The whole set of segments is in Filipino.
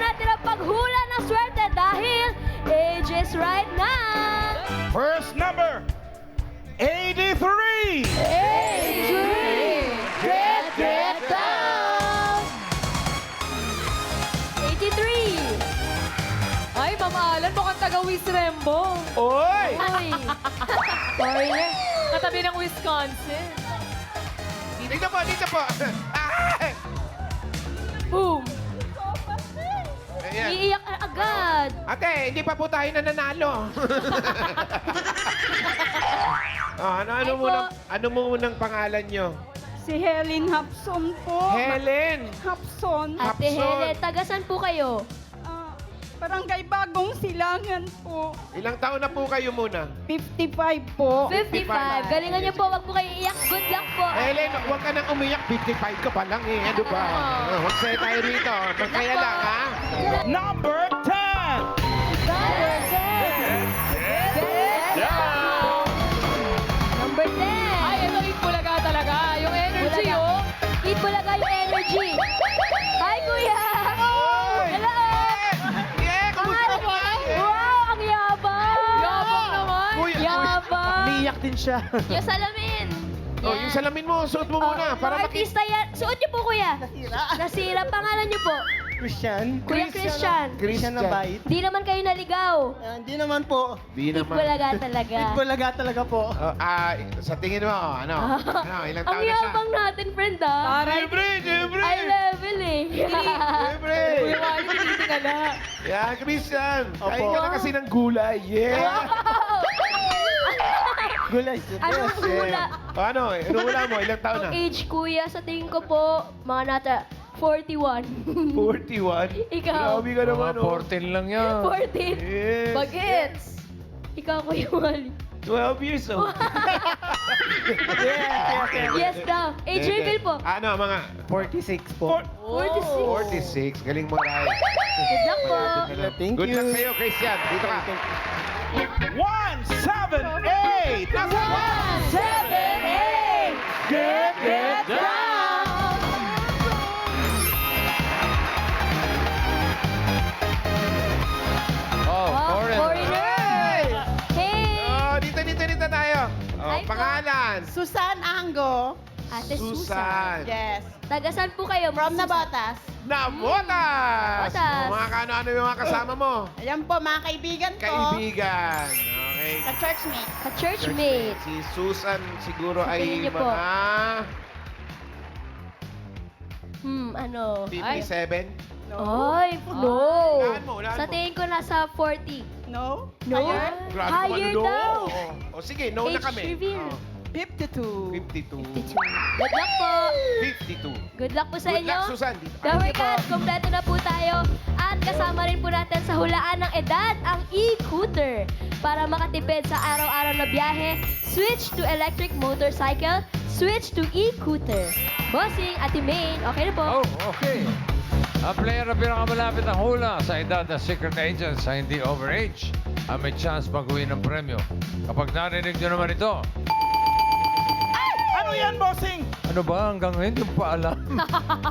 natin ang paghula ng swerte dahil age is right now. First number, 83. Get down! 83. Ay, Mama Alan, mukhang taga-Wis Rembo. Oy! Uy. Foreigner. Katabi ng Wisconsin. Dito po, dito po. Ah! Boom! Ayan. Iiyak na agad. Ate, hindi pa po tayo nananalo. Ay po. Ano mo munang pangalan nyo? Si Helen Hapson po. Helen. Hapson. Ate Hapson. Hele, tagasan po kayo? Barangay Bagong Silangan po. Ilang taon na po kayo muna? 55 po. 55. Galingan niyo po, wag po kayo iiyak. Good luck po. Helen, huwag ka nang umiyak. 55 ka pa lang eh. Ano ba? Huwag sa'yo tayo rito. Magkaya lang, ha? Number 10. Number 10. Ay, ito Eat Bulaga talaga. Yung energy, Bulaga. oh. Eat Bulaga yung energy. Hi, Kuya! Hello! Yeah, kumusta Pangalan po? Wow, ang yabang! Yabang naman. Kuya, Yabang! Umiiyak din siya. Yung salamin. Oh, yung salamin mo, suot mo muna. Para Mga artista yan. Suot niyo po, Kuya. Nasira. Nasira. Pangalan niyo po. Christian. Kuya Christian. Christian na bait. Di naman kayo naligaw. Hindi naman po. Di Eat naman. Bulaga talaga. Bulaga talaga po. Sa tingin mo, ano? Ilang Ang taon na siya? yabang natin, friend, ah. Taray. Siyempre! Ay, level eh. Siyempre! Kuya Wally, tinitingala. Yan, Christian. Opo. Kain ka na kasi ng gulay. Yeah! Gulay. Anong hula? Ano? Ano hula mo? Ilang taon na? Ang age, kuya, sa tingin ko po, mga nata 41. 41. Ikaw. Grabe ka naman, oh. 14 lang yan. 14. Yes. Bagets. Ikaw, Kuya Wally. 12 years old. Yes daw. Age reveal po. Ano, mga 46 po. 46. 46. Galing mo, Ray. Good luck po. Thank Good you. luck sa'yo, Christian. Dito ka. 178. That's 178. Get down. Oh, foreign. Foreigner. Hey. Oh, dito tayo. Oh, Hi po. pangalan. Susan Ango. Ate Susan. Susan. Yes. Tagasan po kayo? From Susan? Nabotas. Nabotas! Botas. Mga kano-ano yung mga kasama mo? Ayan po, mga kaibigan ko. Kaibigan. Okay. Ka-churchmate. Ka-churchmate. Si Susan siguro Sa tingin ay niyo po. mga Ano? 57. Ay, no. Unahan Sa mo. tingin ko nasa 40. No? No? Higher? Grabe Higher naman, no. daw. O sige, no na Age kami. reveal. Oh, 52. 52. Good luck po. 52. Good luck po sa Good inyo. luck, Susan. Dito ka. Damer Kat, kompleto na po tayo. At kasama rin po natin sa hulaan ng edad ang e-cooter. Para makatipid sa araw-araw na biyahe, switch to electric motorcycle, switch to e-cooter. Bossing, Ate Maine, okay na po? Oh, okay. Ang player na pinakamalapit ang hula sa edad ng secret agent sa hindi overage ang may chance mag-uwi ng premyo. Kapag narinig nyo naman ito, Ano yan, bossing? ano ba hanggang ngayon yung paalam?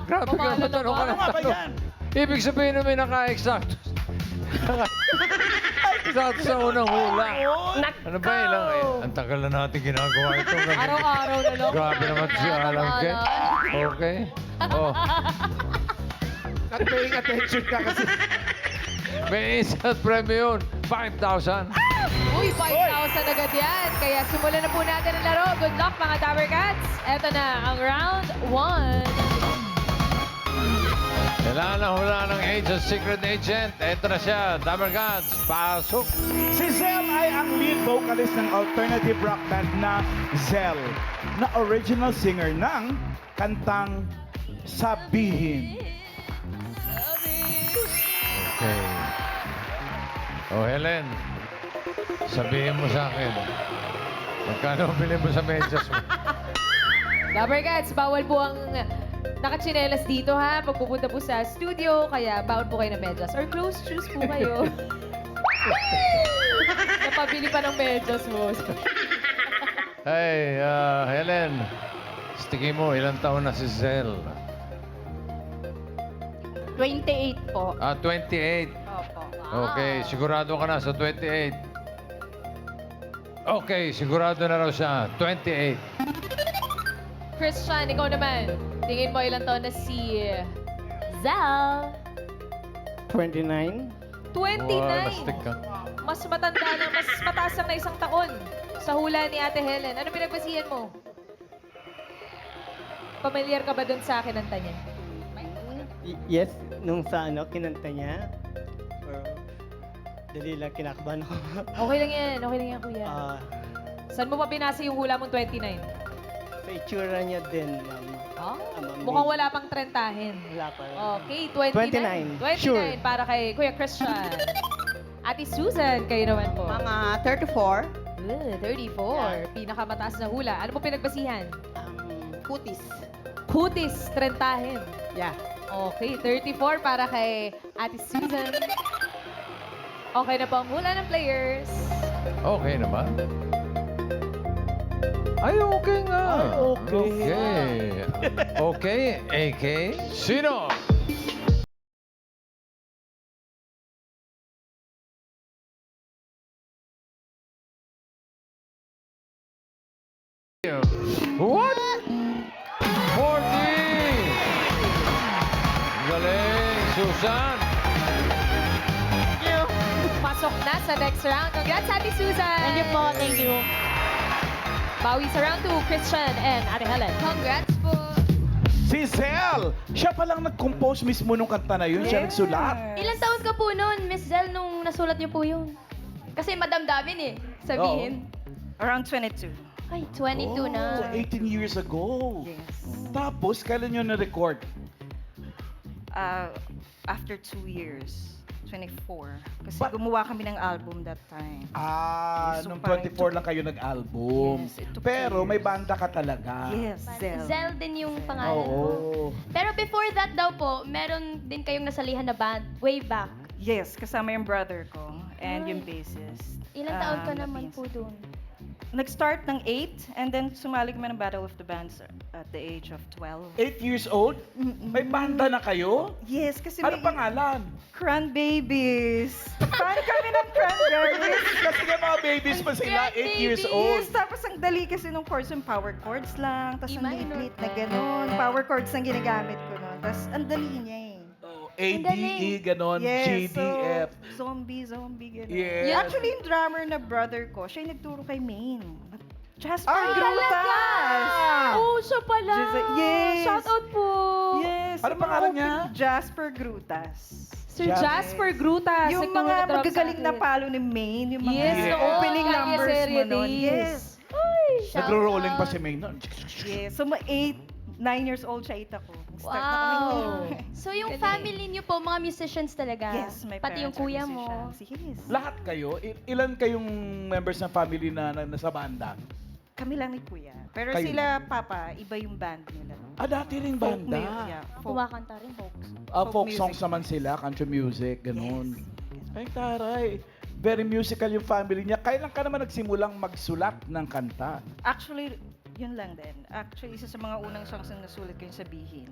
Grabe ka naman, tanong ka ng tanong. Ibig sabihin na may naka-exacto. Exacto sa unang hula. Ano ba ilang? Ang tagal na natin ginagawa ito. Araw-araw na lang. Grabe naman si Alam Ke. Okay. Oh. Not paying attention ka kasi. May isang premyo yun. 5,000. Uy, 5,000 agad yan. Kaya simulan na po natin ang laro. Good luck, mga Tower Cats. Eto na ang round 1. Kailangan na hula ng agent, secret agent. Ito na siya. Damer Gods, pasok. Si Zell ay ang lead vocalist ng alternative rock band na Zell, na original singer ng kantang Sabihin. Okay. Oh, Helen. Sabihin mo sa akin. Magkano bilhin mo sa medyas mo? Tower Cats, bawal po ang nakachinelas dito, ha? Pag pupunta po sa studio, kaya bawal po kayo ng medyas. Or closed shoes po kayo. Napabili pa ng medyas mo. Hey, Helen. Sticky mo, ilang taon na si Zell? 28 po. 28. Opo. Okay, sigurado ka na sa 28. Okay, sigurado na raw siya. 28. Christian, ikaw naman. Tingin mo ilang taon na si Zal. 29. 29. Mastik ka. Mas matanda na, mas mataas ang na isang taon sa hula ni Ate Helen. Ano pinagbasihan mo? Pamilyar ka ba dun sa kinanta niya? Yes, nung sa kinanta niya. Or, dali lang kinakabahan ako. Okay lang yan, kuya. Ah, Saan mo pa binasa yung hula mong 29? sa itsura niya din, ma'am. Oh, Ma'am, mukhang wala pang trentahin. Wala pa rin. Okay, 29. 29. Sure. Para kay Kuya Christian. Ate Susan, kayo naman po. Mga 34. 34. Pinakamataas na hula. Ano po pinagbasihan? Kutis. Kutis, trentahin. Yeah. Okay, 34 para kay Ate Susan. Okay na po ang hula ng players. Okay naman. Ay, okay nga. Ay, okay. Okay. Okay, AK. Sino? What? 40! Galing, Susan! Pasok na sa next round. Congrats, Ate Susan! Thank you po, thank you. Bawi sa round 2, Christian and Ate Helen. Congrats po. Si Zel, siya palang nag-compose mismo nung kanta na yun. Siya nagsulat. Ilang taon ka po noon, Miss Zel, nung nasulat niyo po yun? Kasi madamdamin eh, sabihin. Around 22. Ay, 22 na. 18 years ago. Tapos, kailan nyo na-record? After 2 years, 24. Kasi But- gumawa kami ng album that time. Ah, Yes, so nung parang 24 lang kayo nag-album. Yes, it took Pero 2 may years. banda ka talaga. Yes, Zel. Zel din yung pangalan Oo. mo. Pero before that daw po, meron din kayong nasalihan na band, way back. Yes, kasama yung brother ko and Ay. yung bassist. Ilang taon ka na naman po doon? Nag-start ng 8 and then sumali kami ng Battle of the Bands at the age of 12. 8 years old? May banda na kayo? Yes, kasi Ano may pangalan? Cranbabies. Fan kami ng Cranberries. Kasi nga mga babies pa sila, 8 years old. Yes, tapos ang dali kasi nung course yung power chords lang, tapos ang I-minor liit na pa. gano'n. Power chords ang ginagamit ko nun. Tapos ang dali niya eh. A, D, E, ganon, G, D, F. So, zombie, gano'n. Yes. Actually, yung drummer na brother ko, siya yung nagturo kay Maine. Jasper Ah, Grutas! Oh, siya pala! Yes. Shout out po! Yes. Ano yung pangalan mga niya? Jasper Grutas. Sir Yes. Jasper Grutas. Yung nagturo mga ng drum sa magagaling na akin. palo ni Maine, yung mga Yes, noon, opening Kaya numbers Serye mo nun. Days. Yes. Shout Nagro-rolling pa out. si May noon. Yes. So, 9 years old siya, 8 ako. Start na Wow! kami. So yung Galing. family niyo po, mga musicians talaga? Yes, my Pati yung parents are kuya mo? musicians. Yes. Lahat kayo? Ilan kayong members ng family na nasa banda? Kami lang ni kuya. Pero Kayo sila, papa, iba yung band nila. Ah, dati rin Folk banda. music, yeah. Folk. Kumakanta rin. Folk folk songs music. naman sila, country music, ganon. Yes. Ay, taray. Very musical yung family niya. Kailan ka naman nagsimulang magsulat ng kanta? Actually, yun lang din. Actually, isa sa mga unang songs na nasulat ko yung Sabihin.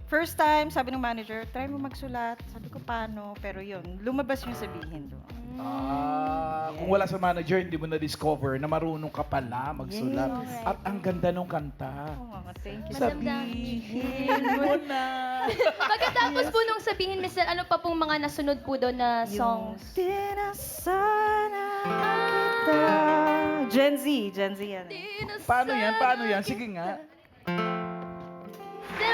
First time, sabi ng manager, try mo magsulat. Sabi ko, paano? Pero yun, lumabas yung Sabihin doon. Ah, kung wala sa manager, hindi mo na-discover na marunong ka pala magsulat. Yes. At ang ganda ng kanta. Oo nga, thank you. Sabihin mo na. Pagkatapos po nung sabihin, Mr. ano pa pong mga nasunod po doon na songs? Di na sana kita. Gen Z yan. Paano yan? Paano yan? Sige nga.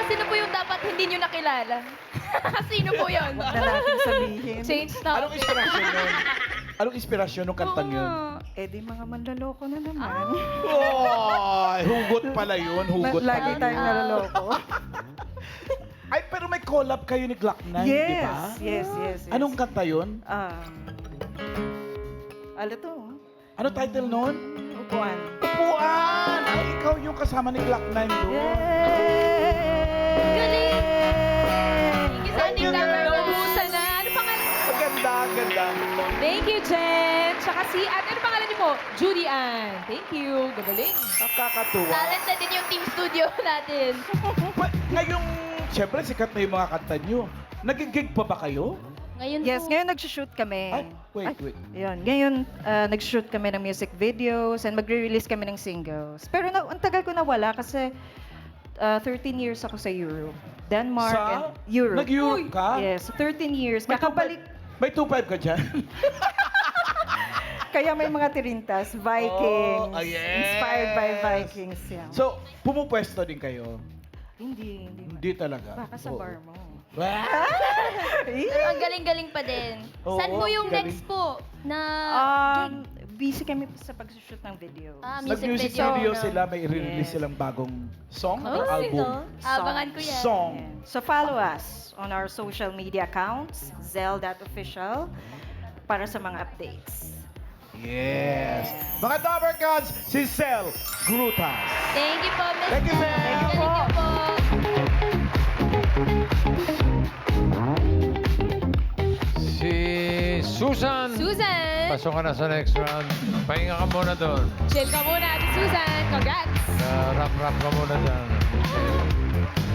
Sino po yung dapat hindi nyo nakilala? Sino po yun? Huwag na natin sabihin. Change Anong topic. inspirasyon nun? Anong inspirasyon ng kantang yun? Eh di mga manloloko na naman. Oh, hugot pala yun. Hugot Lagi pala tayong yun. naloloko. Ay, pero may collab kayo ni Glock 9, di ba? Yes. Anong kanta yun? Ano to? Ano title nun? Upuan. Upuan! Ay, ikaw yung kasama ni Glock 9 doon. Galing! Thank you sa ating number one. Naubusan na. Ano pangalan? Ang ganda, ang ganda. Thank you, Jen. Tsaka si Ate, ano pangalan niyo po? Judy Ann. Thank you. Gagaling. Nakakatuwa. Talented din yung team studio natin. Ngayong, siyempre, sikat na yung mga kanta nyo. Nagigig pa ba kayo? Ngayon Yes, po. ngayon nag-shoot kami. Ay, wait. Yun, ngayon nag-shoot kami ng music videos and magre-release kami ng singles. Pero ang tagal ko nawala kasi 13 years ako sa Europe. Denmark and Europe. Nag-Europe ka? Yes, 13 years. May Kakabalik, May 2.5 ka dyan? kaya may mga tirintas, Vikings. Oh, yes. Inspired by Vikings. Yeah. So, pumupwesto din kayo? Hindi. Hindi talaga. Baka sa Oo. bar mo. Pero ang galing-galing pa din. Oo, Saan po yung galing. next po na Busy kami sa pag-shoot ng video. Nag-music video sila, may i-release Yes. silang bagong song Oh, or album. no? Abangan ko yan. Song. So follow us on our social media accounts, Zell.official, para sa mga updates. Yes. Mga Dabber Gods, si Cel Grutas. Thank you po, Miss Thank you, Mel. Galing niyo po. Si Susan. Susan! Pasok ka na sa next round. Pahinga ka muna doon. Chill ka muna, Ate Susan. Congrats! Rap-rap ka muna dyan.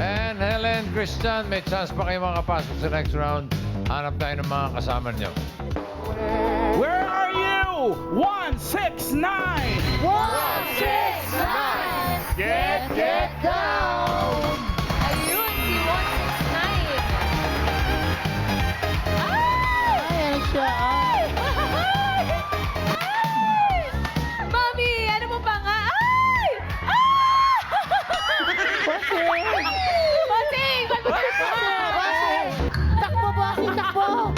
And Helen, Christian, may chance pa kayo makapasok sa next round. Hanap tayo ng mga kasama niyo. Where are you? 169! 169! Get down! Ayun, si 169. Ayan siya. Mami, ano mo pa nga? Ay! Ah! Bossing! Ba't mo Takbo, bossing, takbo!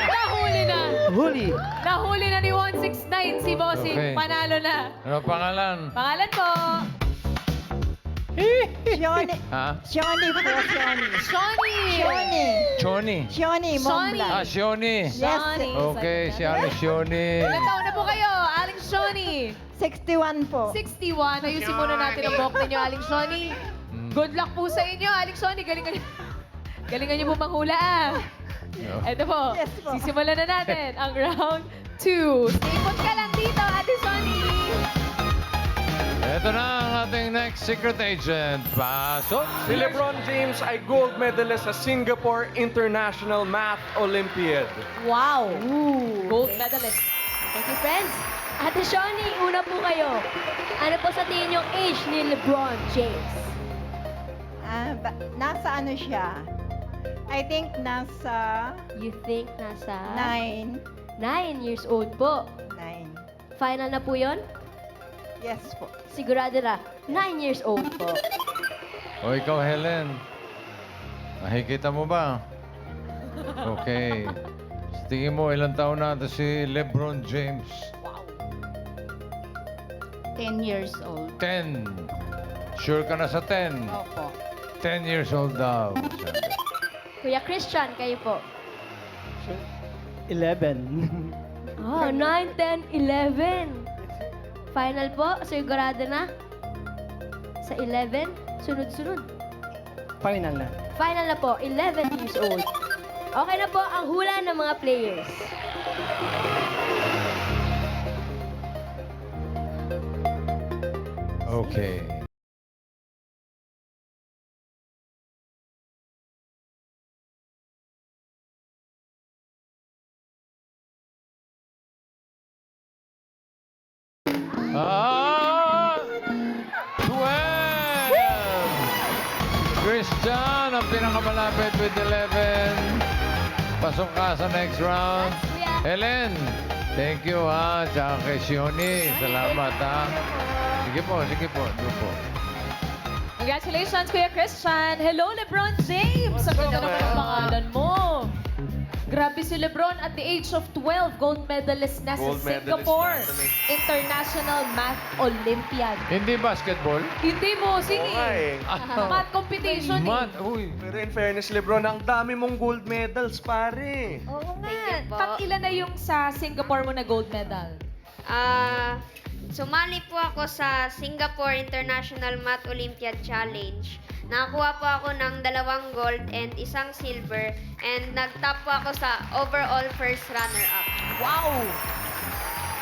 Nahuli na! Huli. Nahuli na ni 169 si Bossing. Okay. Panalo na. Ano pangalan? Pangalan po, Shoni. Ha? Shoni po, Shoni. Shawnee. Shoni. Choni. Shoni, Shoni. Ah, Montblanc. Shioni. Shawnee. Okay, si Ate Shioni. Ilan taon na po kayo, Aling Shawnee? 61 po. 61. Ayusin muna natin ang buhok ninyo, Aling Shawnee. Good luck po sa inyo, Aling Shawnee. Galingan niyo po manghula ah. Ito po, Yes po. sisimulan na natin ang round 2. Stay put ka lang dito, Ate Shawnee. Ito na ang ating next secret agent. Pasok. Si LeBron James ay gold medalist sa Singapore International Math Olympiad. Wow! Gold medalist. Thank you, friends. Ate Shawnee, una po kayo. Ano po sa tingin yung age ni LeBron James? Nasa ano siya? I think nasa You think nasa 9. 9 years old po. 9. Final na po yon? Yes po. Sigurado na, 9 years old po. O ikaw, Helen. Nakikita mo ba? Okay. Sa tingin mo, ilang taon na ito si LeBron James? 10 years old. 10. Sure ka na sa 10? Opo. 10 years old daw. Kuya Christian, kayo po. 11. Oh, 9, 10, 11. Final po, sigurado na? Sa 11, sunod-sunod. Final na. Final na po, 11 years old. Okay na po ang hula ng mga players. Okay. Ah! 12! Christian, ang pinakamalapit with 11. Pasok ka sa next round. Kuya. Helen, thank you ha. Tsaka kay Shioni, salamat ha. Sige po. Doon po. Congratulations, Kuya Christian. Hello, LeBron James. Ang ganda naman ang pangalan mo. Grabe si LeBron at the age of 12, gold medalist na Gold sa medalist Singapore na kami. International Math Olympiad. Hindi basketball? Hindi mo, sige. Oo nga eh. Math competition eh. Math, uy. Pero in fairness, LeBron, ang dami mong gold medals, pare. Oo nga. Pag ilan na yung sa Singapore mo na gold medal? Sumali po ako sa Singapore International Math Olympiad Challenge. Nakakuha po ako ng 2 gold and 1 silver and nag-top po ako sa overall first runner-up. Wow!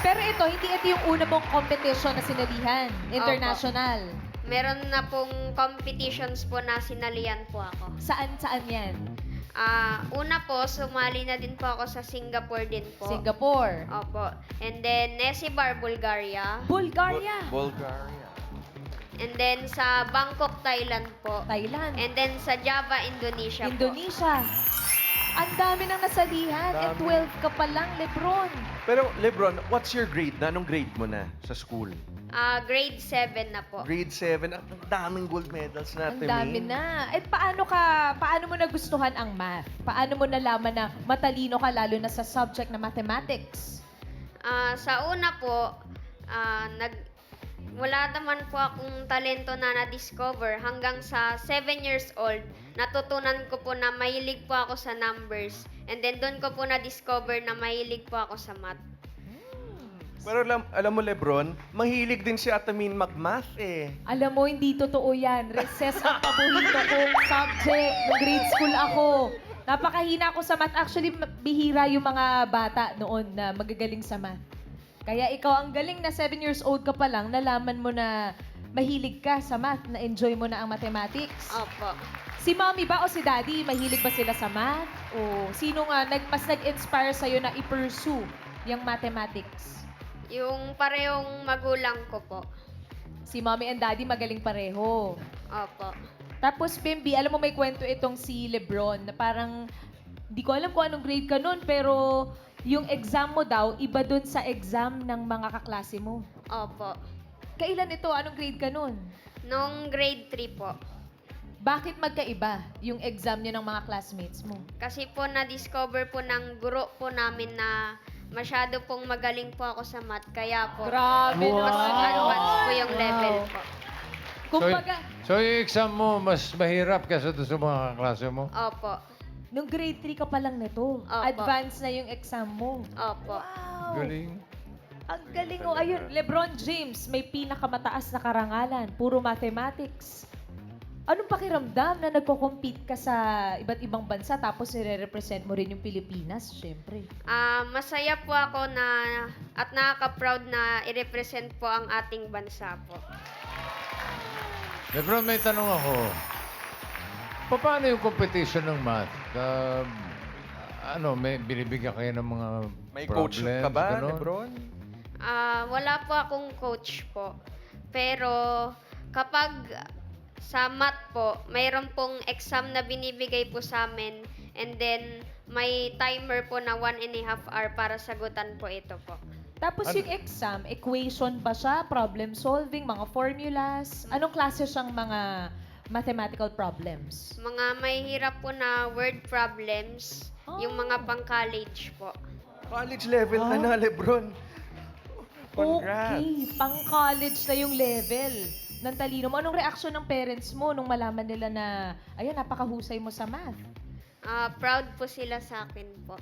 Pero ito, hindi ito yung una mong competition na sinalihan. International. meron na pong competitions po na sinalian po ako. Saan yan? Una po, sumali na din po ako sa Singapore din po. Singapore. Opo. And then, Nesibar, Bulgaria. Bulgaria. Bulgaria. And then, sa Bangkok, Thailand po. Thailand. And then, sa Java, Indonesia po. Indonesia. Ang dami nang nasalihan. And 12 ka pa lang, Lebron. Pero Lebron, what's your grade na? Anong grade mo na sa school? Grade 7 na po. Grade 7. Ang daming gold medals Ang natin. dami na. At paano mo nagustuhan ang math? Paano mo nalaman na matalino ka lalo na sa subject na mathematics? Sa una po, wala naman po akong talento na na-discover. Hanggang sa 7 years old, natutunan ko po na mahilig po ako sa numbers. And then doon ko po na-discover na mahilig po ako sa math. Pero alam mo, Lebron, mahilig din si Atamin mag-math eh. Alam mo, hindi totoo yan. Recess ang paborito kong subject. Nung grade school ako. Napakahina ako sa math. Actually, bihira yung mga bata noon na magagaling sa math. Kaya ikaw ang galing na 7 years old ka pa lang, nalaman mo na mahilig ka sa math, na-enjoy mo na ang mathematics. Opo. Si mommy ba o si daddy, mahilig ba sila sa math? O sino nga mas nag-inspire sa'yo na i-pursue yung mathematics? Yung parehong magulang ko po. Si mommy and daddy magaling pareho. Opo. Tapos, Bimbi, alam mo may kwento itong si Lebron na parang, hindi ko alam kung anong grade ka nun, pero yung exam mo daw, iba dun sa exam ng mga kaklase mo. Opo. Kailan ito? Anong grade ka nun? Nung grade 3 po. Bakit magkaiba yung exam niyo ng mga classmates mo? Kasi po na-discover po ng guro po namin na masyado pong magaling po ako sa math. Kaya po, Grabe mas naman. advance po yung level po. Kumbaga, So yung exam mo, mas mahirap kaysa doon sa mga klase mo? Opo. nung grade 3 ka pa lang nito. Opo. Advance na yung exam mo. Opo. Wow! Galing. Ang galing oh. Ayun, LeBron James, may pinakamataas na karangalan. Puro mathematics. Anong pakiramdam na nagko-compete ka sa iba't ibang bansa tapos nire-represent mo rin yung Pilipinas, syempre? Masaya po ako na at nakaka-proud na i-represent po ang ating bansa po. Lebron, may tanong ako. Paano yung competition ng math? May binibigyan kayo ng mga May coach problems, ka ba, ganon? Lebron? Wala po akong coach po. Pero kapag sa math po, mayroon pong exam na binibigay po sa amin and then may timer po na 1.5 hour para sagutan po ito po. Tapos yung exam, equation ba siya? Problem solving, mga formulas? Anong klase siyang mga mathematical problems? Mga may hirap po na word problems, yung mga pang-college po. College level ka na, Lebron. Congrats. Okay, pang-college na yung level ng talino mo. Anong reaksyon ng parents mo nung malaman nila na, ayan, napakahusay mo sa math? Proud po sila sa akin po.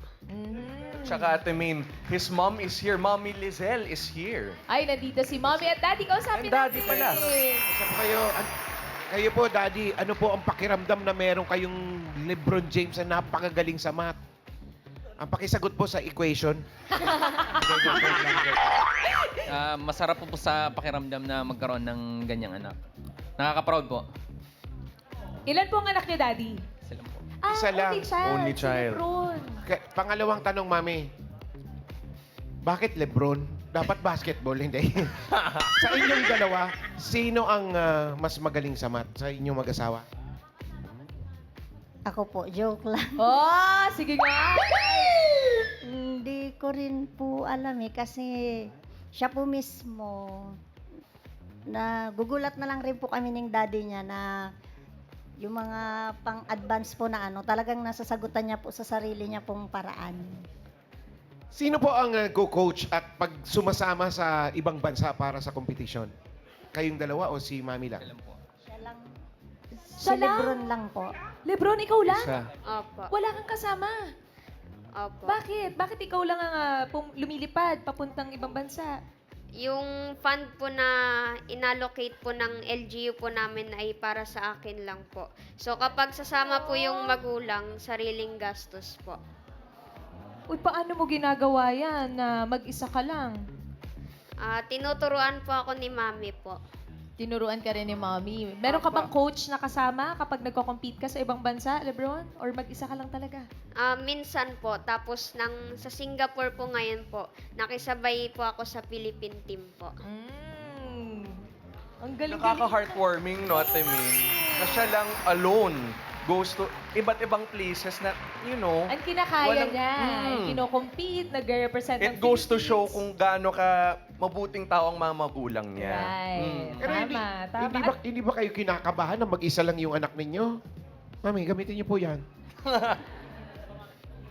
Tsaka Ate Main, his mom is here. Mommy Lizelle is here. Ay, nandito si mommy at daddy. Kausapin And daddy natin. pala. Isa po kayo, kayo po, Daddy, ano po ang pakiramdam na meron kayong LeBron James na napakagaling sa math? Ang pakisagot po sa equation. Masarap po sa pakiramdam na magkaroon ng ganyang anak. Nakaka-proud po. Ilan po ang anak niyo, daddy? Sila po. Isa lang. Only child. Only Si child. Lebron. Pangalawang tanong, Mami. Bakit LeBron? Dapat basketball, hindi. Sa inyong dalawa, sino ang mas magaling sa math? Sa inyong mag-asawa? Ako po, joke lang. Oh, sige nga. Hindi ko rin po alam kasi siya po mismo na gugulat na lang rin po kami ng daddy niya na yung mga pang-advance po na talagang nasasagutan niya po sa sarili niya pong paraan. Sino po ang go-coach at pag sumasama sa ibang bansa para sa competition? Kayong dalawa o si Mami lang? Siya lang. Siya Si lang? Lebron lang po. Lebron, ikaw lang? Isa. Opo. Wala kang kasama. Opo. Bakit? Bakit ikaw lang ang lumilipad papuntang ibang bansa? Yung fund po na inallocate po ng LGU po namin ay para sa akin lang po. So kapag sasama po yung magulang, sariling gastos po. Uy, paano mo ginagawa yan na mag-isa ka lang? Tinuturuan po ako ni Mami po. Tinuruan ka rin ni Mommy. Meron ka bang coach na kasama kapag nagko-compete ka sa ibang bansa, Lebron? Or mag-isa ka lang talaga? Minsan po, tapos sa Singapore po ngayon po, nakisabay po ako sa Philippine team po. Ang galing-galing. Nakaka-heartwarming, no, Ate Min, na siya lang alone goes to iba't ibang places na, you know, Ang kinakaya walang- niya. Mm. Kino-compete, nag-represent it goes to show kung gaano ka mabuting tao ang mga magulang niya. Right. Pero Tama. hindi ba kayo kinakabahan na mag-isa lang yung anak ninyo? Mami, gamitin niyo po yan.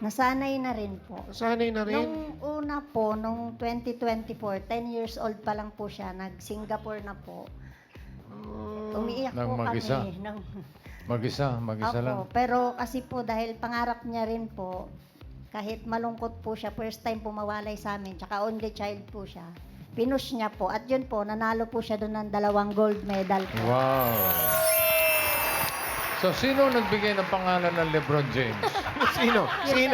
Nasanay na rin po. Sanay na rin. Nung una po, nung 2024, 10 years old pa lang po siya, nag-Singapore na po. Umiiyak Nang po mag-isa? kami. Mag-isa lang. Pero kasi po dahil pangarap niya rin po, kahit malungkot po siya, first time po mawalay sa amin, tsaka only child po siya, pinush niya po. At yun po, nanalo po siya doon ng 2 gold medal po. Wow. So, sino nagbigay ng pangalan ng LeBron James? Sino? Si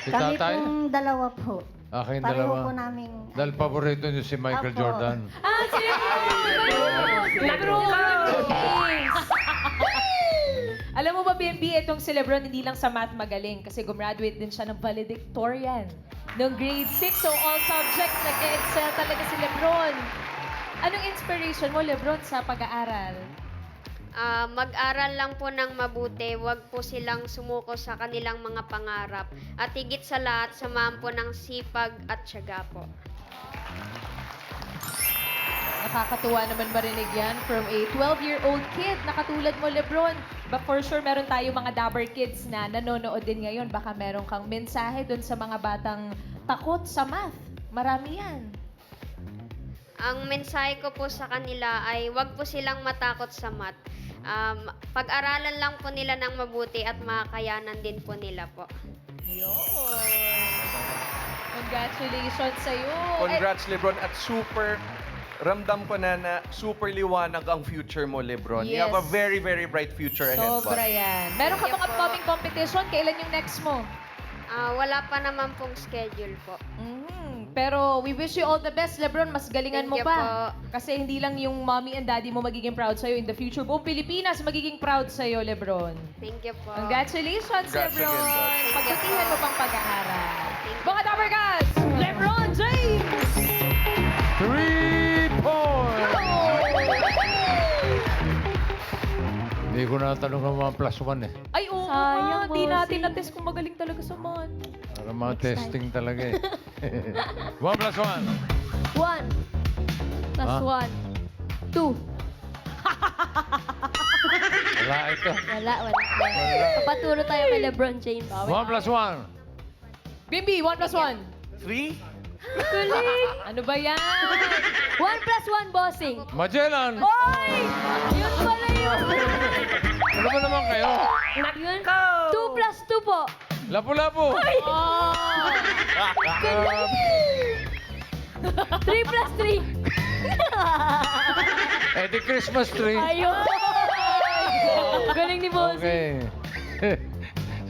Kami tatay? pong dalawa po. Aking Pareho dalawa. po namin. Dahil paborito niyo si Michael Apo. Jordan. Si Lebron! Alam mo ba, BNB, itong si Lebron hindi lang sa math magaling kasi gumraduate din siya ng valedictorian noong grade 6. So, all subjects, nag-excel talaga si Lebron. Anong inspiration mo, Lebron, sa pag-aaral? Mag-aral lang po ng mabuti, wag po silang sumuko sa kanilang mga pangarap. At higit sa lahat, samahan po ng sipag at tiyaga po. Nakakatuwa naman marinig yan from a 12-year-old kid na katulad mo, Lebron. But for sure, meron tayo mga Dabber Kids na nanonood din ngayon. Baka meron kang mensahe dun sa mga batang takot sa math. Marami yan. Ang mensahe ko po sa kanila ay wag po silang matakot sa math. Pag-aralan lang po nila ng mabuti at makakayanan din po nila po. Congratulations sa'yo. Congrats, Lebron. At ramdam ko na super liwanag ang future mo, Lebron. You have a Yes. very, very bright future ahead. Sobra bud. yan. Meron ka Thank bang you po. upcoming competition? Kailan yung next mo? Wala pa naman pong schedule po. Pero we wish you all the best, Lebron. Mas galingan Thank mo you pa. Kasi hindi lang yung mommy and daddy mo magiging proud sa'yo. In the future, buong Pilipinas magiging proud sa'yo, Lebron. Thank you po. Congratulations, Congrats Lebron. again, bud. Pagbutihan mo pang pag-aaral. Thank you. Mga Dabber Gods, Lebron James! 3 points! Hindi ko natanong ang mga +1 eh. Ay, oo Sayang, nga. Di bossing. natin na-test kung magaling talaga sa math. Para mga testing talaga eh. 1 + 1. 1 plus Ah? 1. 2. Wala ito. Wala. Papaturo tayo kay LeBron James. 1 + 1. Bimbi, 1 plus 1. 3? Galing! Ano ba yan? 1 plus 1, bossing. Magellan! Oy! Yun pala yun! Ano ba naman kayo? Yun. 2 plus 2 po. Lapu-lapu! Oh! 3 plus 3. Eh di Christmas tree. Ayun! Galing ni bossing. Okay.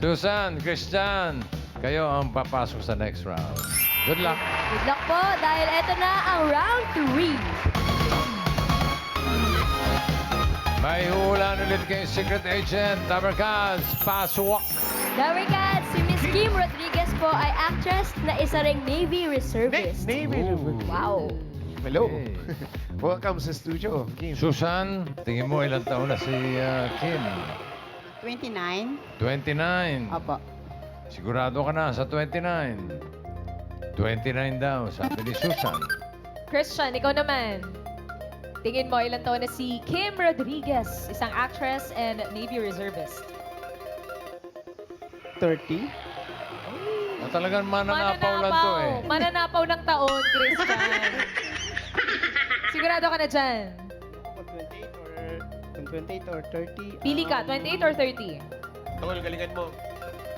Susan, Christian, kayo ang papasok sa next round. Good luck. Good luck po dahil eto na ang round 3. May hulaan ulit kay Secret Agent, Tabarkaz, paswak. Dabber Cats, si Miss Kim Rodriguez po ay actress na isa ring Navy Reservist. Navy. Wow. Hello. Okay. Welcome sa studio, Kim. Susan, tingin mo ilang taon na si Kim? 29. 29. Opo. Sigurado ka na sa 29. 29 daw, sabi ni Susan. Christian, ikaw naman. Tingin mo, ilang taon na si Kim Rodriguez, isang actress and Navy Reservist. 30. Talagang mananapaw lang to eh. Mananapaw ng taon, Christian. Sigurado ka na dyan. Kung 28 or 30. Pili ka, 28 or 30? Tol, galingan mo.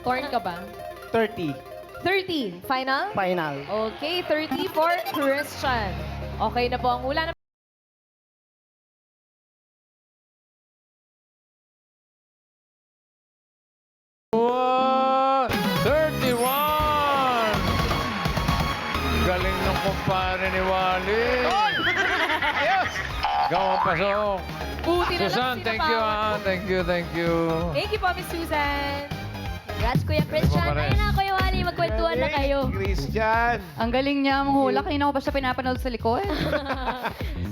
Torn ka ba? 30. 30. Final? Final. Okay, 30 for Christian. Okay na po ang hula. What? 31! Galing ng kumpare ni Wally. Ayos! Ikaw ang pasok. Buti na lang Susan, thank you, sinapawan. Thank you. Thank you po, Miss Susan. Congrats, Kuya Christian. pa rin. Ayun na, Kuya Wally, magkwentuhan na kayo. Christian. Ang galing niya manghula. Kanina ko pa siya pinapanood sa likod.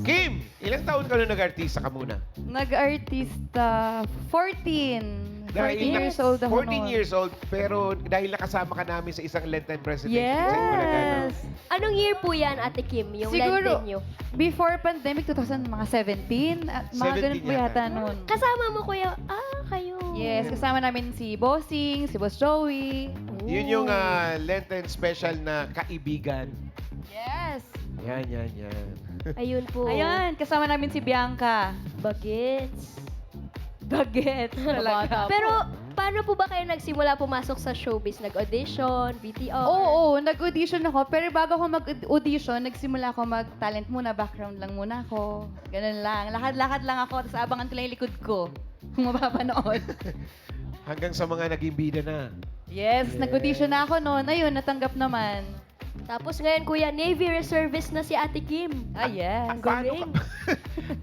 Kim, ilang taon ka nung nag-artista ka muna? Nag-artista, 14. 14 years old ako 14 noon. years old, pero dahil nakasama ka namin sa isang Lenten presentation sa Bulacan. Yes! Anong year po yan, Ate Kim, yung Siguro, Lenten nyo? before pandemic, 2017. At mga 17 ganun po yata. yata noon. Kasama mo, Kuya. Kayo. Yes, kasama namin si Bossing, si Boss Joey. Yun yung Lenten special na kaibigan. Yes! Yan. Ayun po. Ayan, kasama namin si Bianca. Bagets. Bagets talaga. Pero, paano po ba kayo nagsimula pumasok sa showbiz? Nag-audition, BTO? Oo, nag-audition ako. Pero bago ako mag-audition, nagsimula ako mag-talent muna. Background lang muna ako. Ganun lang. Lakad-lakad lang ako. Tapos abangan ko lang yung likod ko. Kung mapapanood. Hanggang sa mga naging bida na. Yes, nag-audition na ako noon. Ayun, natanggap naman. Tapos ngayon, Kuya, Navy Reservist na si Ate Kim. Ah, yes. Ang galing.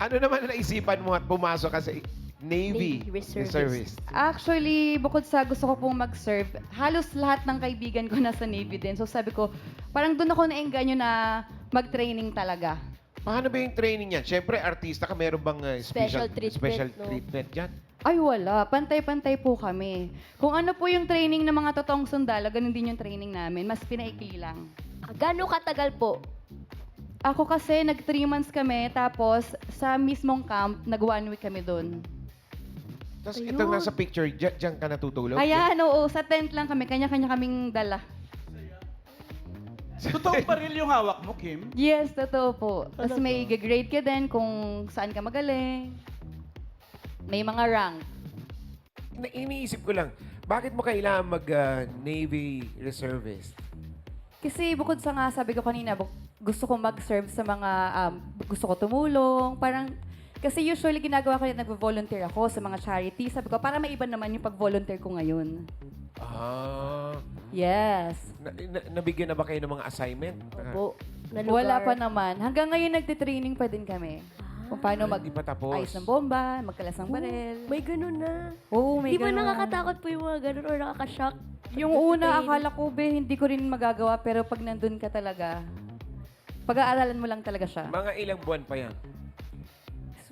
Ano naman ang naisipan mo at pumasok ka sa Navy Navy Reservist. Reservist? Actually, bukod sa gusto ko pong mag-serve, halos lahat ng kaibigan ko nasa Navy din. So sabi ko, parang doon ako naengganyo na mag-training talaga. Paano ba yung training yan? Siyempre, artista ka, meron bang Special treatment, no? treatment dyan? Ay wala, pantay-pantay po kami. Kung ano po yung training ng mga totoong sundalo, ganun din yung training namin. Mas pinaikli lang. Gano'ng katagal po? Ako kasi, nag 3 months kami, tapos sa mismong camp, nag 1 week kami doon. Tapos Ayun. itong nasa picture, dyan ka natutulog? Ayan, oo, sa tent lang kami, kanya-kanya kaming dala. Totoong baril yung hawak mo, Kim? Yes, totoo po. Tapos may grade ka din kung saan ka magaling. May mga rank. Iniisip ko lang, bakit mo kailangan mag-Navy Reservist? Kasi bukod sa nga, sabi ko kanina, gusto ko mag-serve sa mga, gusto ko tumulong. Parang, kasi usually ginagawa ko yun, nag-volunteer ako sa mga charity. Sabi ko, para maiba naman yung pag-volunteer ko ngayon. Yes. Nabigyan na ba kayo ng mga assignment? Opo. Na Wala lugar? pa naman. Hanggang ngayon, nagtitraining pa din kami. Kung paano Hindi pa tapos. mag-ayos ng bomba, magkalas ng baril. May ganun na. Oo, may Di ba ganun. nakakatakot po yung mga ganun or nakakashock? Yung una, akala ko, hindi ko rin magagawa. Pero pag nandun ka talaga, pag-aaralan mo lang talaga siya. Mga ilang buwan pa yan?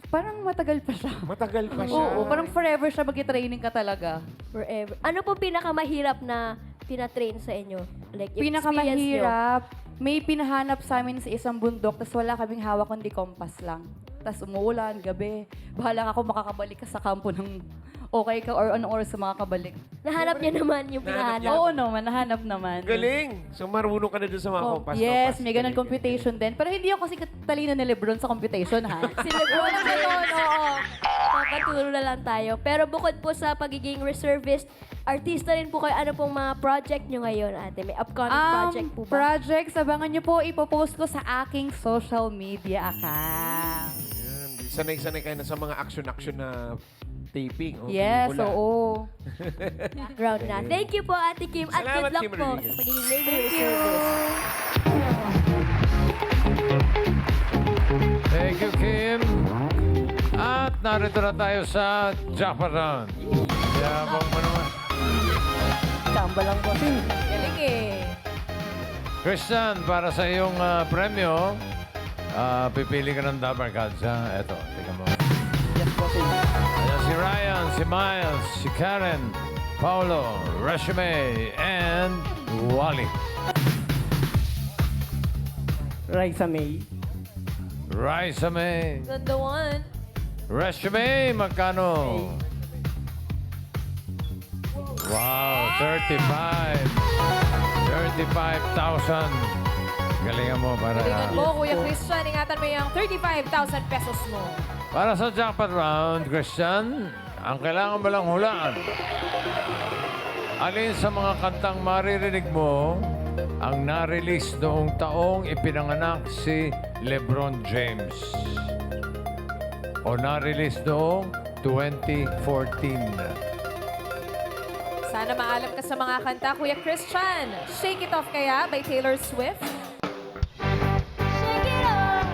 Parang matagal pa siya. Matagal pa siya. Oo, parang forever siya mag-training ka talaga. Forever. Ano po pinakamahirap na tinatrain sa inyo? Like, yung experience nyo? Pinakamahirap, may pinahanap sa amin sa isang bundok, tapos wala kaming hawak kundi kompas lang. Tapos umuulan, gabi. Bahala ako makakabalik ka sa kampo ng okay ka or anong oras sa mga kabalik. Nahanap niya naman yung pinahanap. Oo naman, nahanap naman. Galing! So marunong ka na dun sa mga kompas. Yes, may ganun computation din. Pero hindi ako kasi talino ni Lebron sa computation, ha? Si Lebron James. Oo. Papaturo na lang tayo. Pero bukod po sa pagiging reservist, artista rin po kayo. Ano pong mga project nyo ngayon, ate? May upcoming project po ba? Projects, abangan nyo po, ipopost ko sa aking social media account. Ayan. Sanay-sanay kayo na sa mga action-action na taping. o Yes, pelikula. oo. Ground na. Thank you po, Ate Kim. At Salamat, good luck Kim po Rodriguez. sa pagiging Navy Reservist. Thank you, Kim. At narito na tayo sa Jackpot Round. Yabang mo naman. Tamba lang po. Galing eh. Christian, para sa iyong premyo, pipili ka ng Dabber Cards, ha? Eto, tingnan mo. Yes, bossing. Ayan si Ryan, si Miles, si Karen, Paulo, Rashime, and Wally. Raisa May. Raisa May. Ganda one. Rashime, magkano? Wow, 35,000. Galingan mo para... Galingan mo, Kuya Christian. Ingatan mo yung 35,000 pesos mo. Para sa jackpot round, Christian, ang kailangan mo lang hulaan. Alin sa mga kantang maririnig mo ang na-release noong taong ipinanganak si Lebron James? O na-release noong 2014? Sana maalam ka sa mga kanta, Kuya Christian. Shake It Off kaya by Taylor Swift? Shake it off!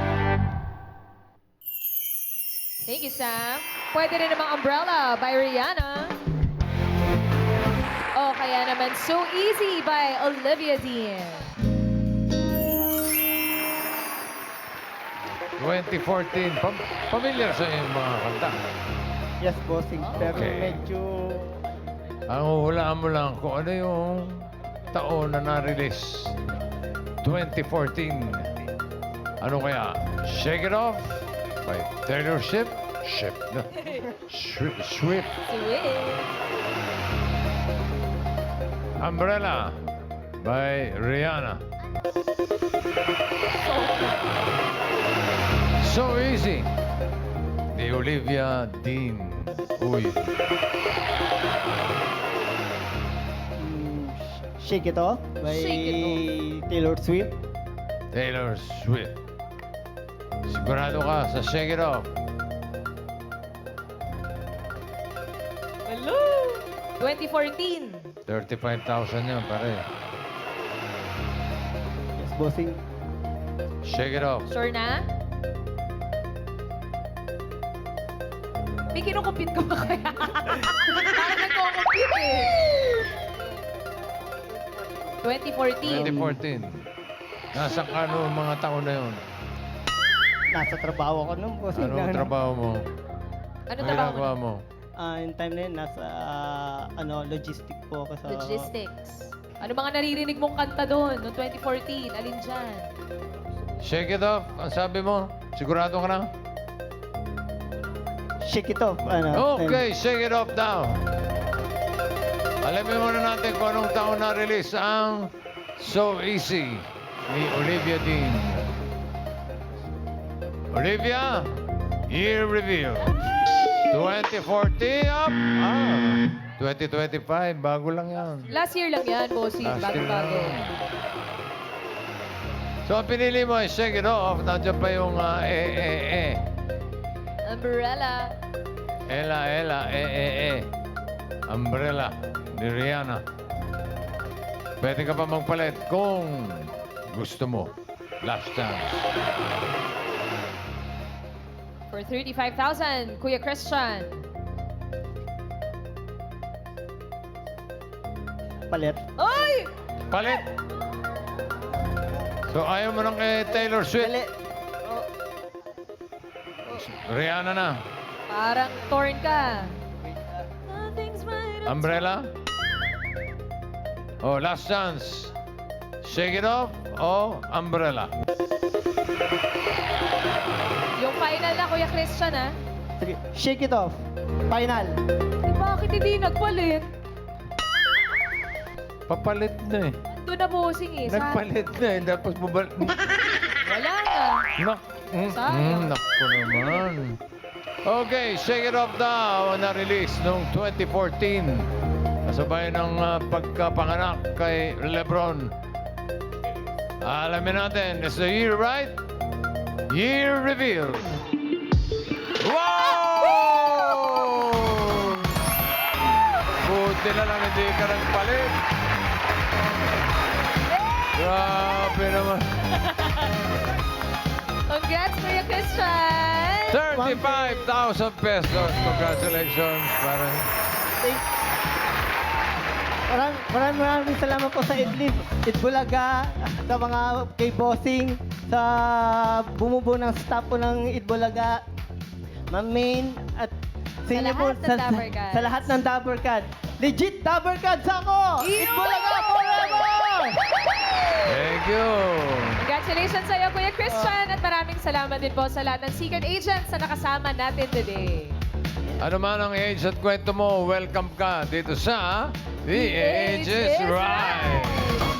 Thank you, Sam. Pwede rin namang Umbrella by Rihanna. O kaya naman So Easy by Olivia Dean. 2014. Familiar sa yung mga kanta. Yes, bossing. Pero Okay. medyo... Ang huhulaan mo lang kung ano yung taon na na-release. 2014. Ano kaya? Shake It Off by Taylor Swift. Swift. Sweet. Umbrella by Rihanna. So Easy. Ni Olivia Dean. Uy. Shake It Off by Shake Taylor Swift. Taylor Swift. Sigurado ka sa Shake It Off. Hello! 2014. 35,000 yun, pare. Yes, bossing. Shake It Off. Sure na? May kinukumpit ka ba kaya? Parang nagkukumpit eh. 2014. 2014. Nasaan ka noong mga taon na yun? Nasa trabaho ko nung bossing. Anong trabaho mo? Ano Ang trabaho ginagawa mo? mo? Yung time na yun, nasa logistic po ako sa... Logistics. Ano mga naririnig mong kanta doon noong 2014? Alin dyan? Shake It Off. Ang sabi mo? Sigurado ka na? Shake It Off. Okay, Shake It Off daw. Alamin muna natin kung anong taon na-release ang So Easy ni Olivia Dean. Olivia, year review. 2014 up. 2025, bago lang yan. Last year lang yan, bossing. Last year Bago-bago. lang. So, ang pinili mo ay Shake It Off. Nandiyan pa yung Umbrella. Ella, Umbrella ni Rihanna. Pwede ka pa magpalit kung gusto mo. Last chance. For 35,000, Kuya Christian. Palit. Ay! Palit! So, ayaw mo nang kay Taylor Swift. Rihanna na. Parang torn ka. Umbrella? Oh, last chance. Shake It Off o Umbrella? Yung final na, Kuya Christian, ha? Sige, Shake It Off. Final. Bakit hindi nagpalit? Papalit na eh. Doon na bossing eh. Nagpalit na eh. Tapos bubal... Wala na. Sayang. Naku naman. Okay, Shake It Off daw na-release noong 2014. Kasabay ng pagkapanganak kay Lebron. Alamin natin, is the year right? Year reveal. Wow! Buti na lang hindi ka nagpalit. Grabe naman. Congrats, Kuya Christian! 35,000 pesos. Congratulations. Parang... Maraming salamat po sa Itbulaga, sa mga kay Bossing, sa bumubuo ng staff po ng Itbulaga, Ma'am Main, at sa inyo po, lahat ng Dabbercats. sa lahat ng Dabbercats. Legit Dabbercats ako! Itbulaga forever! Thank you. Congratulations sa iyo, Kuya Christian. At maraming salamat din po sa lahat ng secret agents na nakasama natin today. Ano man ang age at kwento mo, welcome ka dito sa The Age is Right.